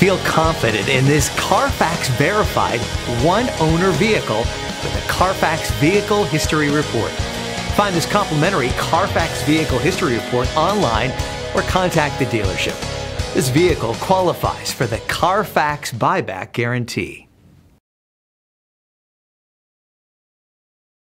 Feel confident in this Carfax verified one-owner vehicle with a Carfax Vehicle History Report. Find this complimentary Carfax Vehicle History Report online or contact the dealership. This vehicle qualifies for the Carfax Buyback Guarantee.